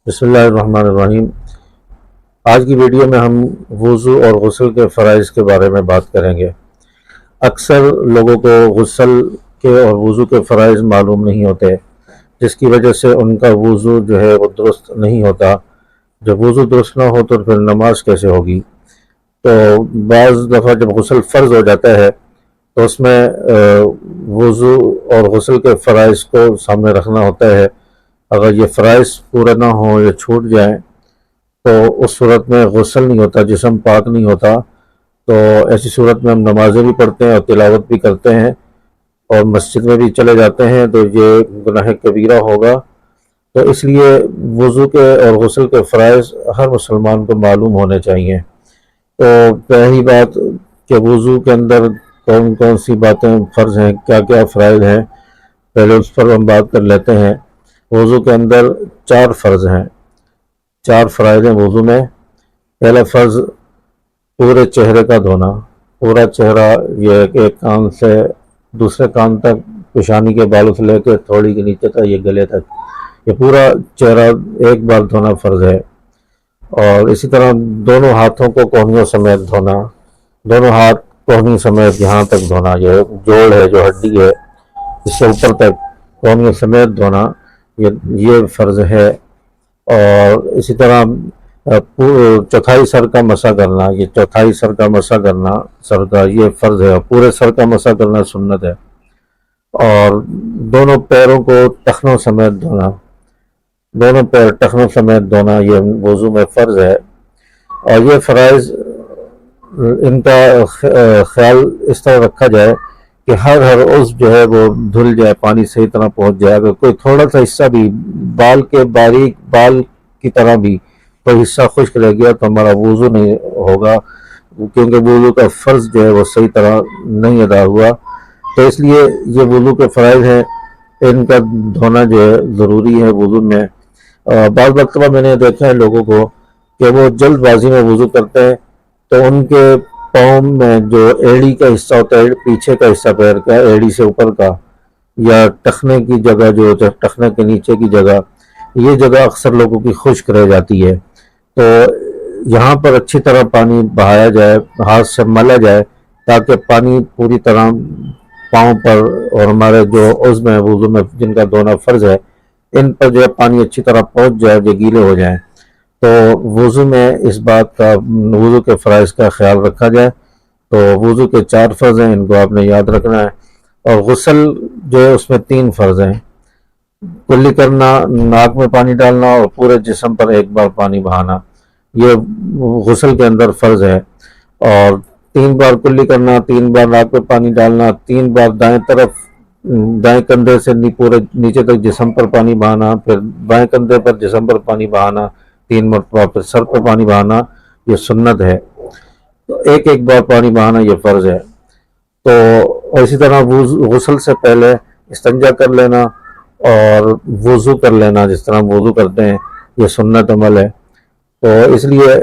بسم اللہ الرحمن الرحیم۔ آج کی ویڈیو میں ہم وضو اور غسل کے فرائض کے بارے میں بات کریں گے۔ اکثر لوگوں کو غسل کے اور وضو کے فرائض معلوم نہیں ہوتے، جس کی وجہ سے ان کا وضو جو ہے وہ درست نہیں ہوتا۔ جب وضو درست نہ ہو تو پھر نماز کیسے ہوگی؟ تو بعض دفعہ جب غسل فرض ہو جاتا ہے تو اس میں وضو اور غسل کے فرائض کو سامنے رکھنا ہوتا ہے۔ اگر یہ فرائض پورے نہ ہوں یا چھوٹ جائیں تو اس صورت میں غسل نہیں ہوتا، جسم پاک نہیں ہوتا۔ تو ایسی صورت میں ہم نمازیں بھی پڑھتے ہیں اور تلاوت بھی کرتے ہیں اور مسجد میں بھی چلے جاتے ہیں، تو یہ گناہ کبیرہ ہوگا۔ تو اس لیے وضو کے اور غسل کے فرائض ہر مسلمان کو معلوم ہونے چاہیے۔ تو پہلی بات کہ وضو کے اندر کون کون سی باتیں فرض ہیں، کیا کیا فرائض ہیں، پہلے اس پر ہم بات کر لیتے ہیں۔ وضو کے اندر 4 فرض ہیں، 4 فرائض ہیں وضو میں۔ پہلا فرض پورے چہرے کا دھونا۔ پورا چہرہ، یہ ایک کان سے دوسرے کان تک، پیشانی کے بالوں سے لے کے تھوڑی کے نیچے تک، یہ گلے تک، یہ پورا چہرہ ایک بار دھونا فرض ہے۔ اور اسی طرح دونوں ہاتھوں کو کوہنیوں سمیت دھونا، دونوں ہاتھ کوہنی سمیت یہاں تک دھونا، یہ جوڑ ہے جو ہڈی ہے اس سے اوپر تک کوہنیوں سمیت دھونا، یہ فرض ہے۔ اور اسی طرح چوتھائی سر کا مسح کرنا، یہ چوتھائی سر کا مسح کرنا، سر کا یہ فرض ہے۔ پورے سر کا مسح کرنا سنت ہے۔ اور دونوں پیروں کو ٹخنوں سمیت دھونا، دونوں پیر ٹخنوں سمیت دھونا، یہ وضو میں فرض ہے۔ اور یہ فرائض ان کا خیال اس طرح رکھا جائے کہ ہر عضو جو ہے وہ دھل جائے، پانی صحیح طرح پہنچ جائے۔ اگر کوئی تھوڑا سا حصہ بھی بال کے باریک بال کی طرح بھی کوئی حصہ خشک رہ گیا تو ہمارا وضو نہیں ہوگا، کیونکہ وضو کا فرض جو ہے وہ صحیح طرح نہیں ادا ہوا۔ تو اس لیے یہ وضو کے فرائض ہیں، ان کا دھونا جو ہے ضروری ہے وضو میں۔ بعض مرتبہ میں نے دیکھا ہے لوگوں کو کہ وہ جلد بازی میں وضو کرتے ہیں تو ان کے پاؤں میں جو ایڑی کا حصہ ہوتا ہے، پیچھے کا حصہ پیر کا، ایڑی سے اوپر کا، یا ٹخنے کی جگہ جو ہوتا ہے، ٹخنے کے نیچے کی جگہ، یہ جگہ اکثر لوگوں کی خشک رہ جاتی ہے۔ تو یہاں پر اچھی طرح پانی بہایا جائے، ہاتھ سے ملا جائے، تاکہ پانی پوری طرح پاؤں پر اور ہمارے جو عضو ہیں وضو میں جن کا دھونا فرض ہے، ان پر جو ہے پانی اچھی طرح پہنچ جائے، جو گیلے ہو جائیں۔ تو وضو میں اس بات کا، وضو کے فرائض کا خیال رکھا جائے۔ تو وضو کے 4 فرض ہیں، ان کو آپ نے یاد رکھنا ہے۔ اور غسل جو ہے اس میں 3 فرض ہیں، کلی کرنا، ناک میں پانی ڈالنا، اور پورے جسم پر ایک بار پانی بہانا، یہ غسل کے اندر فرض ہے۔ اور 3 بار کلی کرنا، 3 بار ناک میں پانی ڈالنا، 3 بار دائیں طرف، دائیں کندھے سے پورے نیچے تک جسم پر پانی بہانا، پھر بائیں کندھے پر جسم پر پانی بہانا 3 مرتبہ، پھر سر پر پانی بہانا، یہ سنت ہے۔ تو ایک ایک بار پانی بہانا یہ فرض ہے۔ تو اسی طرح غسل سے پہلے استنجا کر لینا اور وضو کر لینا، جس طرح ہم وضو کرتے ہیں، یہ سنت عمل ہے۔ تو اس لیے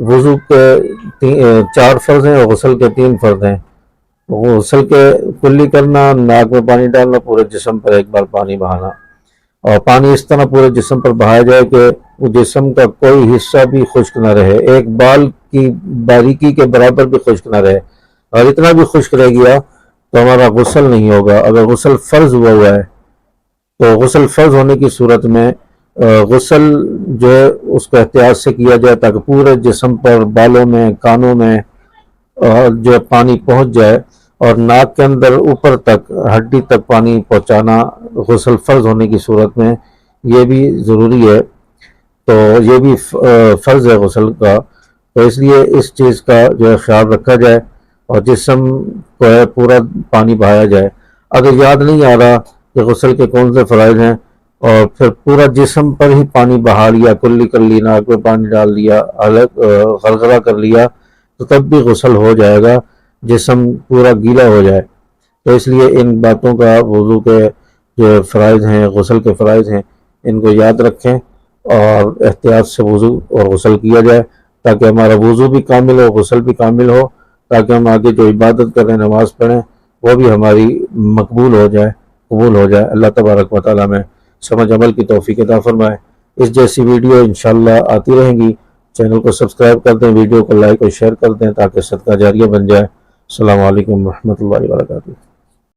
وضو کے 4 فرض ہیں اور غسل کے 3 فرض ہیں۔ غسل کے کلی کرنا، ناک میں پانی ڈالنا، پورے جسم پر ایک بار پانی بہانا، اور پانی اس طرح پورے جسم پر بہایا جائے کہ وہ جسم کا کوئی حصہ بھی خشک نہ رہے، ایک بال کی باریکی کے برابر بھی خشک نہ رہے۔ اور اتنا بھی خشک رہ گیا تو ہمارا غسل نہیں ہوگا۔ اگر غسل فرض ہوا ہے تو غسل فرض ہونے کی صورت میں غسل جو ہے اس کو احتیاط سے کیا جائے، تاکہ پورے جسم پر، بالوں میں، کانوں میں جو ہے پانی پہنچ جائے، اور ناک کے اندر اوپر تک، ہڈی تک پانی پہنچانا غسل فرض ہونے کی صورت میں یہ بھی ضروری ہے۔ تو یہ بھی فرض ہے غسل کا۔ تو اس لیے اس چیز کا جو ہے خیال رکھا جائے اور جسم کو ہے پورا پانی بہایا جائے۔ اگر یاد نہیں آ رہا کہ غسل کے کون سے فرائض ہیں، اور پھر پورا جسم پر ہی پانی بہا لیا، کلی کر لی، ناک میں پانی ڈال دیا، غرغرہ کر لیا، تو تب بھی غسل ہو جائے گا، جسم پورا گیلا ہو جائے۔ تو اس لیے ان باتوں کا، وضو کے جو فرائض ہیں، غسل کے فرائض ہیں، ان کو یاد رکھیں اور احتیاط سے وضو اور غسل کیا جائے، تاکہ ہمارا وضو بھی کامل ہو، غسل بھی کامل ہو، تاکہ ہم آگے جو عبادت کریں، نماز پڑھیں، وہ بھی ہماری مقبول ہو جائے، قبول ہو جائے۔ اللہ تبارک و تعالیٰ میں سمجھ عمل کی توفیق عطا فرمائے۔ اس جیسی ویڈیو انشاءاللہ آتی رہیں گی۔ چینل کو سبسکرائب کر دیں، ویڈیو کو لائک اور شیئر کر دیں تاکہ صدقہ جاریہ بن جائے۔ السلام علیکم ورحمۃ اللہ وبرکاتہ۔